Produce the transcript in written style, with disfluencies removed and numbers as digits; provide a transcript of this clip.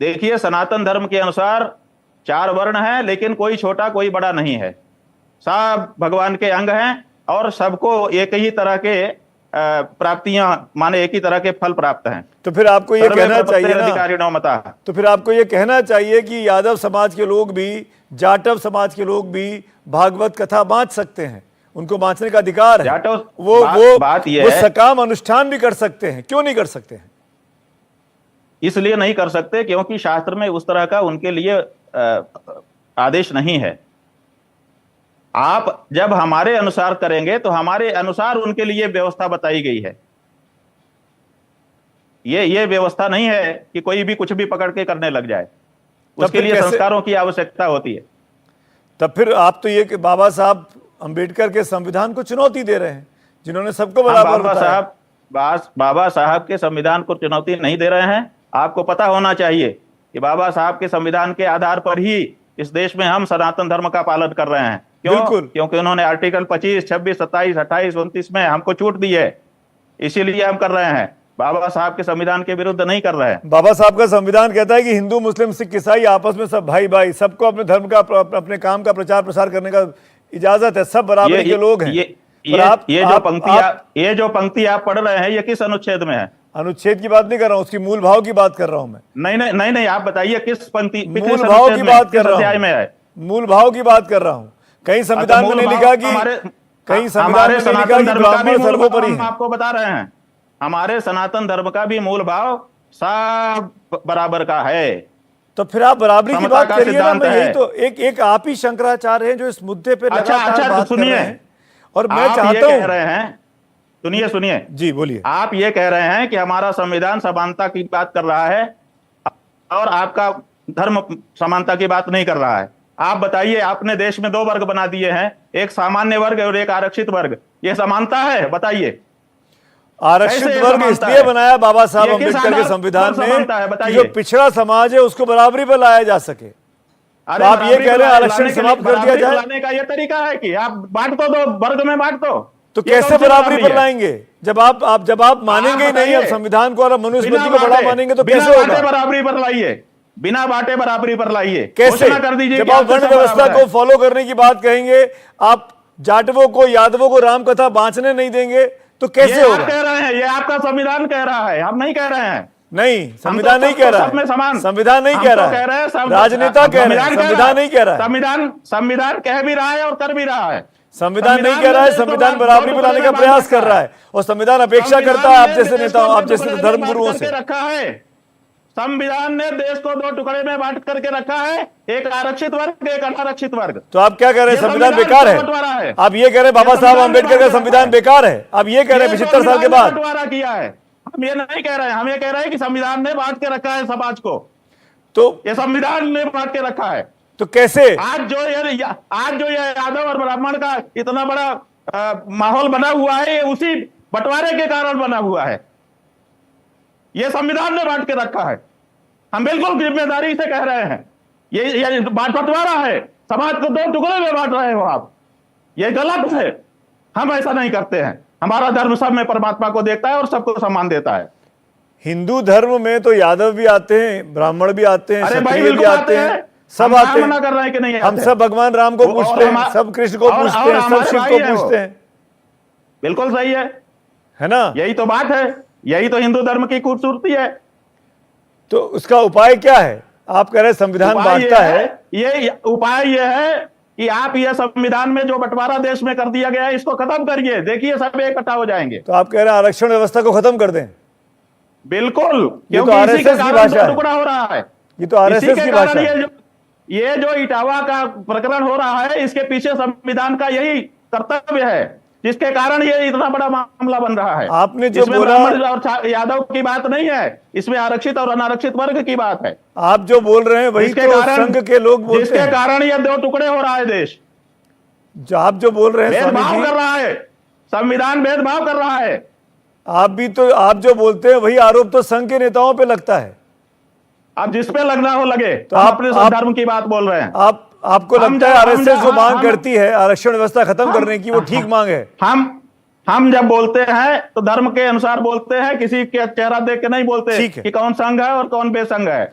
देखिए, सनातन धर्म के अनुसार 4 वर्ण हैं, लेकिन कोई छोटा कोई बड़ा नहीं है। सब भगवान के अंग हैं और सबको एक ही तरह के प्राप्तियां, माने एक ही तरह के फल प्राप्त हैं। तो फिर आपको ये कहना चाहिए ना, तो फिर आपको ये कहना चाहिए कि यादव समाज के लोग भी, जाटव समाज के लोग भी भागवत कथा बांट सकते हैं, उनको बांटने का अधिकार है। वो सकाम अनुष्ठान भी कर सकते हैं, क्यों नहीं कर सकते हैं? इसलिए नहीं कर सकते क्योंकि शास्त्र में उस तरह का उनके लिए आदेश नहीं है। आप जब हमारे अनुसार करेंगे तो हमारे अनुसार उनके लिए व्यवस्था बताई गई है। ये व्यवस्था नहीं है कि कोई भी कुछ भी पकड़ के करने लग जाए, उसके लिए संस्कारों की आवश्यकता होती है। तब फिर आप तो ये कि बाबा साहब अंबेडकर के संविधान को चुनौती दे रहे हैं, जिन्होंने सबको बराबर बताया। बाबा साहब के संविधान को चुनौती नहीं दे रहे हैं। आपको पता होना चाहिए कि बाबा साहब के संविधान के आधार पर ही इस देश में हम सनातन धर्म का पालन कर रहे हैं। क्योंकि उन्होंने आर्टिकल 25, 26, 27, 28, 29 में हमको छूट दी है, इसीलिए हम कर रहे हैं। बाबा साहब के संविधान के विरुद्ध नहीं कर रहे हैं। बाबा साहब का संविधान कहता है कि हिंदू, मुस्लिम, सिख, ईसाई आपस में सब भाई भाई, सबको अपने धर्म का, अपने काम का प्रचार प्रसार करने का इजाजत है, सब बराबरी के लोग हैं। ये जो पंक्ति आप पढ़ रहे हैं, ये किस अनुच्छेद में है? अनुच्छेद की बात नहीं कर रहा हूँ, उसकी मूल भाव की बात कर रहा हूँ मैं। नहीं, आप बताइए किस पंक्ति, मूल भाव की बात कर रहा हूँ, मूल भाव की बात कर रहा हूँ। कहीं संविधान में नहीं लिखा कि, कहीं संविधान में नहीं लिखा कि ब्राह्मण सर्वोपरि है। आपको बता रहे हैं, हमारे सनातन धर्म का भी मूल भाव सब बराबर का है। तो फिर आप बराबरी की बात करिए ना। मैं यही तो एक आप ही शंकराचार्य हैं जो इस मुद्दे पे लगातार बात कर रहे हैं, और मैं चाहता हूं, सुनिए जी, बोलिए। आप ये कह रहे हैं कि हमारा संविधान समानता की बात कर रहा है और आपका धर्म समानता की बात नहीं कर रहा है। आप बताइए, आपने देश में 2 वर्ग बना दिए हैं, एक सामान्य वर्ग और एक आरक्षित वर्ग। ये समानता है? बताइए। आरक्षित वर्ग इसलिए बनाया बाबा साहब अम्बेडकर के संविधान में, जो पिछड़ा समाज है उसको बराबरी पर लाया जा सके। तो आप ये कह रहे हैं आरक्षण समाप्त कर दिया जाए? लाने का ये तरीका है कि आप बांट तो दो, वर्ग में बांट दो। तो कैसे बराबरी पर लाएंगे? जब आप मानेंगे ही नहीं, अब संविधान को और मनुस्मृति को बड़ा मानेंगे तो कैसे होगा? बराबरी पर लाइए, बिना बांटे बराबरी पर लाइए। कैसे? कर दीजिए। जब आप वर्ण व्यवस्था को फॉलो करने की बात कहेंगे, आप जाटवों को, यादवों को राम कथा बांटने नहीं देंगे, तो कैसे होगा? कह रहे हैं, ये आपका संविधान कह रहा है, हम नहीं कह रहे हैं। नहीं, संविधान नहीं कह रहा है, संविधान नहीं कह रहा है, राजनेता कह रहे हैं, संविधान नहीं कह रहा है। संविधान कह भी रहा है और कर भी रहा है। संविधान नहीं कह रहा है, संविधान बराबरी पर लाने का प्रयास कर रहा है, और संविधान अपेक्षा करता है आप जैसे नेताओं, आप जैसे धर्मगुरुओं से। रखा है संविधान ने देश को 2 टुकड़े में बांट करके रखा है, एक आरक्षित वर्ग, एक अनारक्षित वर्ग। तो आप क्या कह रहे हैं? संविधान बेकार है? आप ये कह रहे हैं बाबा साहब अम्बेडकर का संविधान बेकार है? आप ये कह रहे हैं 75 साल के बाद? बंटवारा किया है, हम ये नहीं कह रहे हैं। हम ये कह रहे हैं कि संविधान ने बांट के रखा है समाज को, तो ये संविधान ने बांट के रखा है। तो कैसे? आज जो ये यादव और ब्राह्मण का इतना बड़ा माहौल बना हुआ है, ये उसी बंटवारे के कारण बना हुआ है। ये संविधान ने बांट के रखा है। हम बिल्कुल जिम्मेदारी से कह रहे हैं, ये बंटवारा है, समाज को 2 टुकड़े में बांट रहे हो आप, ये गलत है। हम ऐसा नहीं करते हैं। हमारा धर्म सब में परमात्मा को देखता है और सबको सम्मान देता है। हिंदू धर्म में तो यादव भी आते हैं, ब्राह्मण भी आते हैं, क्षत्रिय भी आते हैं, सब आते हैं। मना कर रहे हैं कि नहीं? हम सब भगवान राम को पूछते हैं, सब कृष्ण को पूछते हैं, सब शिव को पूछते हैं। बिल्कुल सही है ना? यही तो बात है, यही तो हिंदू धर्म की खूबसूरती है। तो उसका उपाय क्या है? आप कह रहे संविधान बांटता है, ये उपाय ये है कि आप ये संविधान में जो बंटवारा देश में कर दिया गया है, इसको खत्म करिए। देखिए सब इकट्ठा हो जाएंगे। तो आप कह रहे हैं आरक्षण व्यवस्था को खत्म कर दें? बिल्कुल, क्योंकि आरएसएस की भाषा है, टुकड़ा हो रहा है। ये तो आरएसएस की भाषा है। ये जो इटावा का प्रकरण हो रहा है, इसके पीछे संविधान का यही कर्तव्य है, जिसके कारण ये इतना बड़ा मामला बन रहा है। आपने जो बोला, और यादव की बात नहीं है, इसमें आरक्षित और अनारक्षित वर्ग की बात है। आप जो बोल रहे हैं वही तो संघ के लोग बोलते हैं, जिसके कारण ये 2 टुकड़े हो रहा है देश। जो आप जो बोल रहे हैं, भेदभाव कर रहा है संविधान, भेदभाव कर रहा है। आप जो बोलते हैं वही आरोप तो संघ के नेताओं पे लगता है। आप जिस पे लगना हो लगे, तो आप अपने धर्म की बात बोल रहे हैं। आपको लगता है आरएसएस जो मांग करती है आरक्षण व्यवस्था खत्म करने की, वो ठीक मांग है? हम जब बोलते हैं तो धर्म के अनुसार बोलते हैं, किसी के चेहरा देख के नहीं बोलते कि कौन संघ है और कौन बेसंघ है।